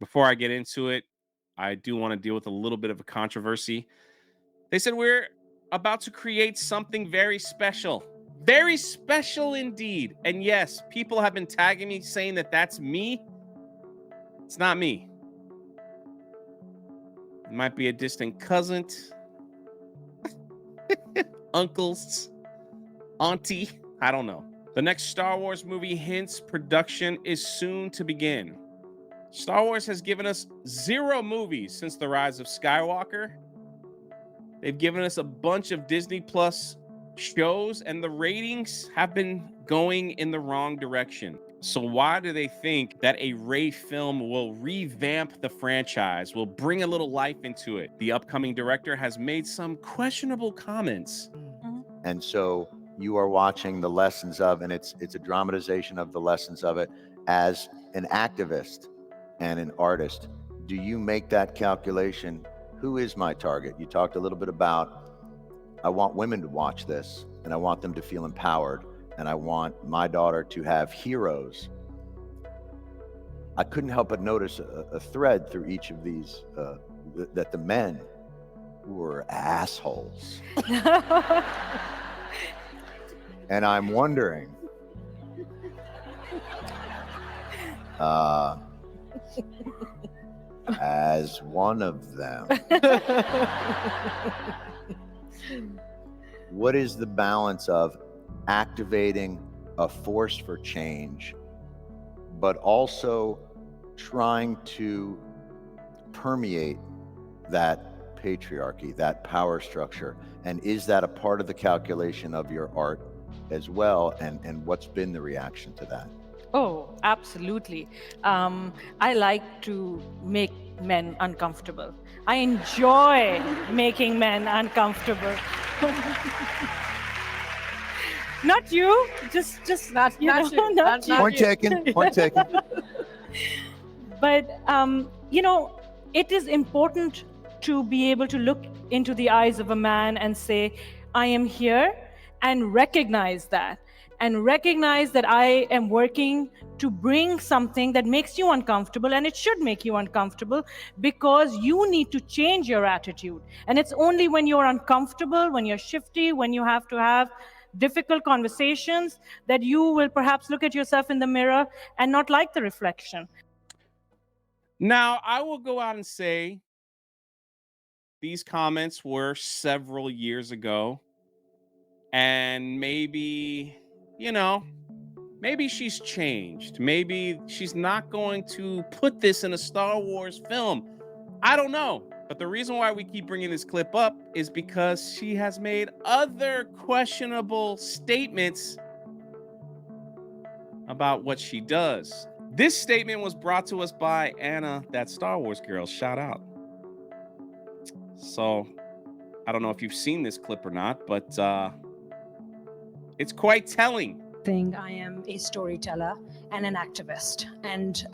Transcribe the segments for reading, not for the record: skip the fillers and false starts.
Before I get into it, I do want to deal with a little bit of a controversy. They said we're about to create something very special. Very special indeed. And yes, people have been tagging me saying that that's me. It's not me. It might be a distant cousin, uncle's, auntie. I don't know. The next Star Wars movie hints production is soon to begin. Star Wars has given us 0 movies since The Rise of Skywalker. They've given us a bunch of Disney Plus shows, and the ratings have been going in the wrong direction. So why do they think that a Rey film will revamp the franchise, will bring a little life into it? The upcoming director has made some questionable comments. And so you are watching the lessons of, and it's a dramatization of the lessons of it. As an activist and an artist, do you make that calculation? Who is my target? You talked a little bit about, I want women to watch this, and I want them to feel empowered, and I want my daughter to have heroes. I couldn't help but notice a thread through each of these, that the men were assholes. And I'm wondering, as one of them, what is the balance of activating a force for change, but also trying to permeate that patriarchy, that power structure? And is that a part of the calculation of your art as well? And what's been the reaction to that? Oh, absolutely. I like to make men uncomfortable. I enjoy making men uncomfortable. Not you, just Not you. not you. Point taken, point taken. But it is important to be able to look into the eyes of a man and say, I am here, and recognize that. And recognize that I am working to bring something that makes you uncomfortable, and it should make you uncomfortable because you need to change your attitude. And it's only when you're uncomfortable, when you're shifty, when you have to have difficult conversations, that you will perhaps look at yourself in the mirror and not like the reflection. Now, I will go out and say these comments were several years ago. And maybe, maybe she's changed. Maybe she's not going to put this in a Star Wars film. I don't know. But the reason why we keep bringing this clip up is because she has made other questionable statements about what she does. This statement was brought to us by Anna, that Star Wars girl. Shout out. So, I don't know if you've seen this clip or not, but it's quite telling. I am a storyteller and an activist, and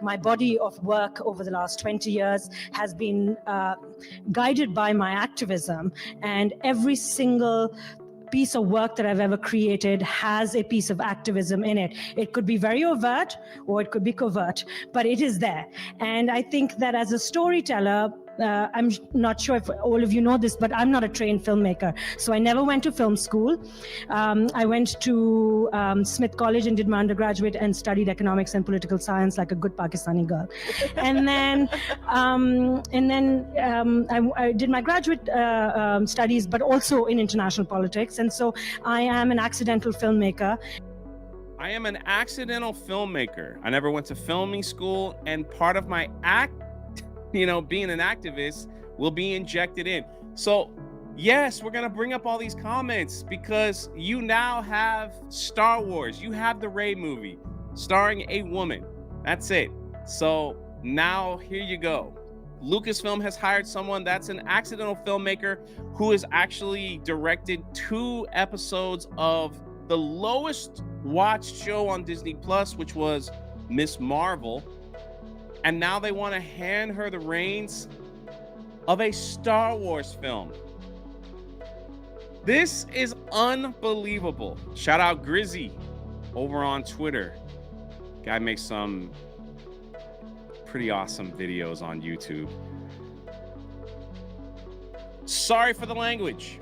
my body of work over the last 20 years has been guided by my activism, and every single piece of work that I've ever created has a piece of activism in it. It could be very overt or it could be covert, but it is there. And I think that as a storyteller, I'm not sure if all of you know this, but I'm not a trained filmmaker. So I never went to film school. I went to Smith College and did my undergraduate and studied economics and political science like a good Pakistani girl. And then I did my graduate studies, but also in international politics. And so I am an accidental filmmaker. I am an accidental filmmaker. I never went to filming school, and part of my being an activist will be injected in. So yes, we're going to bring up all these comments because you now have Star Wars. You have the Rey movie starring a woman. That's it. So now here you go. Lucasfilm has hired someone that's an accidental filmmaker who has actually directed 2 episodes of the lowest watched show on Disney Plus, which was Miss Marvel. And now they want to hand her the reins of a Star Wars film. This is unbelievable. Shout out Grizzy over on Twitter. Guy makes some pretty awesome videos on YouTube. Sorry for the language.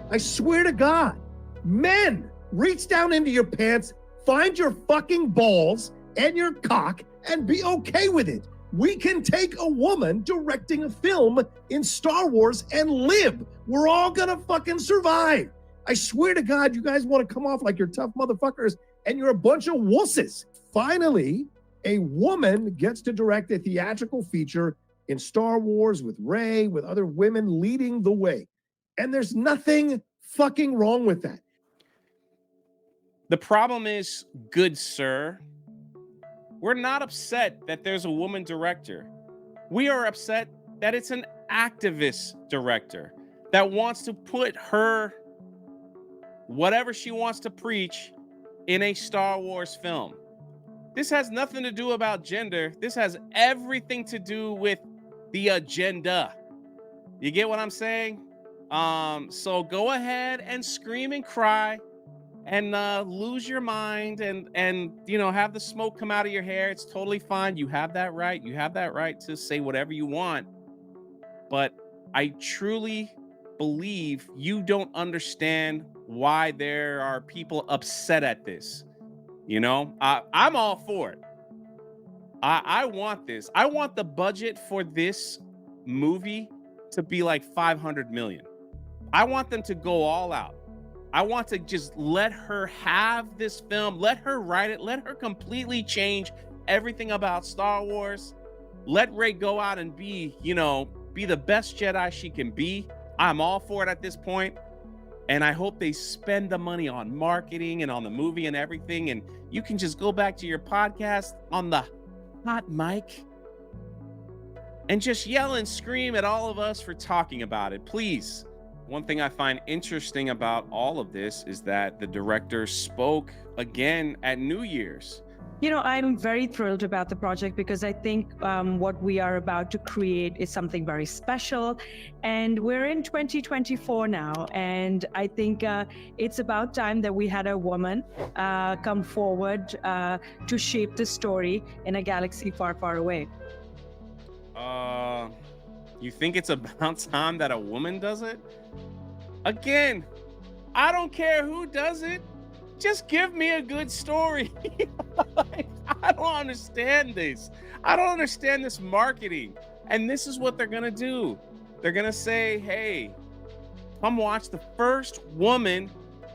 I swear to God, men, reach down into your pants, find your fucking balls and your cock, and be okay with it. We can take a woman directing a film in Star Wars and live. We're all gonna fucking survive. I swear to God, you guys want to come off like you're tough motherfuckers, and you're a bunch of wusses. Finally, a woman gets to direct a theatrical feature in Star Wars with Rey, with other women leading the way. And there's nothing fucking wrong with that. The problem is, good sir, we're not upset that there's a woman director. We are upset that it's an activist director that wants to put her, whatever she wants to preach, in a Star Wars film. This has nothing to do about gender. This has everything to do with the agenda. You get what I'm saying? So go ahead and scream and cry and lose your mind and you know, have the smoke come out of your hair. It's totally fine. You have that right. You have that right to say whatever you want. But I truly believe you don't understand why there are people upset at this. You know, I'm all for it. I want this. I want the budget for this movie to be like 500 million. I want them to go all out. I want to just let her have this film, let her write it, let her completely change everything about Star Wars. Let Rey go out and be, you know, be the best Jedi she can be. I'm all for it at this point. And I hope they spend the money on marketing and on the movie and everything. And you can just go back to your podcast on the hot mic and just yell and scream at all of us for talking about it, please. One thing I find interesting about all of this is that the director spoke again at New Year's. You know, I'm very thrilled about the project because I think what we are about to create is something very special. And we're in 2024 now. And I think it's about time that we had a woman come forward to shape the story in a galaxy far, far away. You think it's about time that a woman does it? Again, I don't care who does it. Just give me a good story. I don't understand this. I don't understand this marketing. And this is what they're going to do. They're going to say, hey, come watch the first woman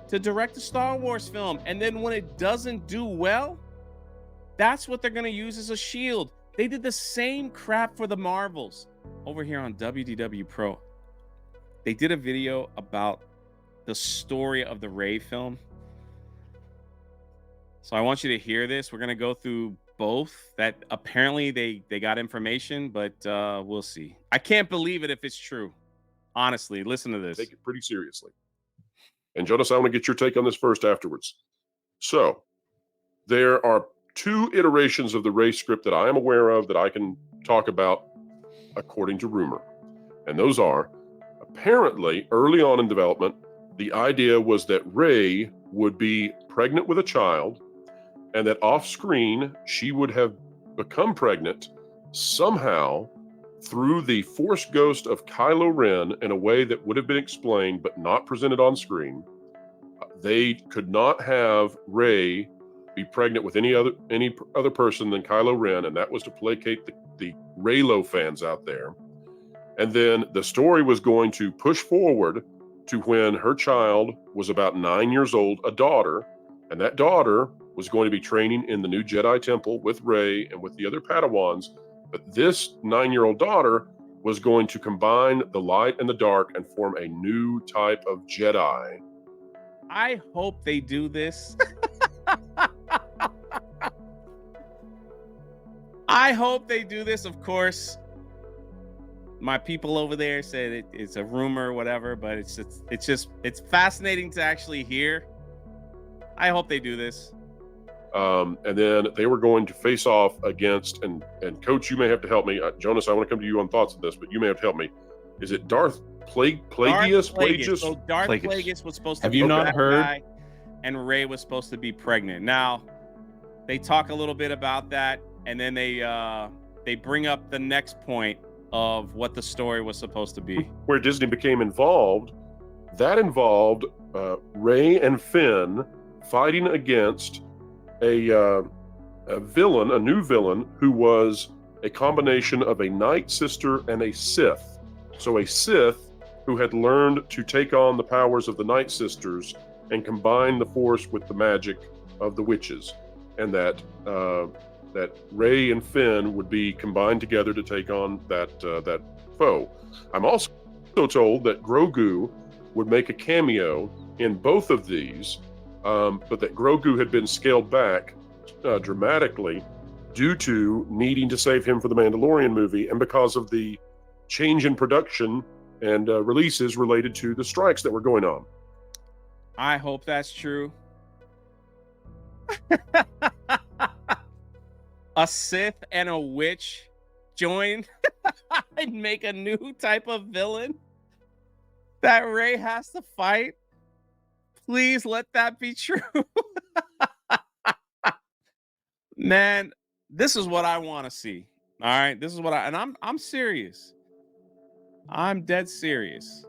to direct a Star Wars film. And then when it doesn't do well, that's what they're going to use as a shield. They did the same crap for the Marvels over here on WDW Pro. They did a video about the story of the Rey film. So I want you to hear this. We're going to go through both. That apparently they got information, but we'll see. I can't believe it if it's true. Honestly, listen to this. Take it pretty seriously. And Jonas, I want to get your take on this first afterwards. So there are 2 iterations of the Rey script that I am aware of that I can talk about according to rumor. And those are, apparently early on in development, the idea was that Rey would be pregnant with a child and that off screen she would have become pregnant somehow through the Force ghost of Kylo Ren in a way that would have been explained but not presented on screen. They could not have Rey be pregnant with any other person than Kylo Ren, and that was to placate the Reylo fans out there. And then the story was going to push forward to when her child was about 9 years old, a daughter, and that daughter was going to be training in the new Jedi Temple with Rey and with the other Padawans. But this 9-year-old daughter was going to combine the light and the dark and form a new type of Jedi. I hope they do this. I hope they do this, of course. My people over there said it's a rumor or whatever, but it's fascinating to actually hear. I hope they do this. And then they were going to face off against, and Coach, you may have to help me. Jonas, I want to come to you on thoughts on this, but you may have to help me. Is it Darth Plagueis? So Darth Plagueis was supposed to be you not heard? Guy, and Rey was supposed to be pregnant. Now, they talk a little bit about that. and then they bring up the next point of what the story was supposed to be. Where Disney became involved, that involved Rey and Finn fighting against a villain, a new villain, who was a combination of a Night Sister and a Sith. So a Sith who had learned to take on the powers of the Night Sisters and combine the Force with the magic of the witches, and that Rey and Finn would be combined together to take on that foe. I'm also told that Grogu would make a cameo in both of these, but that Grogu had been scaled back dramatically due to needing to save him for the Mandalorian movie, and because of the change in production and releases related to the strikes that were going on. I hope that's true. A Sith and a witch join and make a new type of villain that Rey has to fight. Please let that be true. Man, this is what I want to see. All right, this is what I'm serious. I'm dead serious.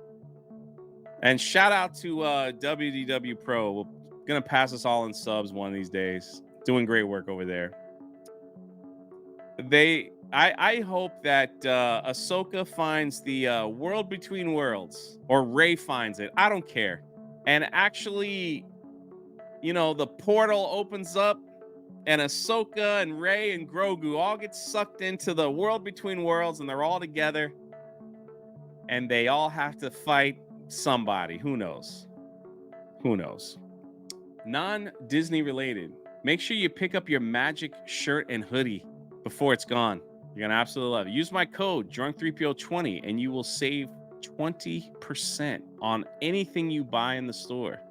And shout out to WDW Pro. We're gonna pass us all in subs one of these days. Doing great work over there. I hope that Ahsoka finds the world between worlds, or Rey finds it. I don't care. And actually, you know, the portal opens up, and Ahsoka and Rey and Grogu all get sucked into the world between worlds, and they're all together, and they all have to fight somebody. Who knows? Who knows? Non-Disney related. Make sure you pick up your magic shirt and hoodie before it's gone. You're gonna absolutely love it. Use my code Drunk3PO20 and you will save 20% on anything you buy in the store.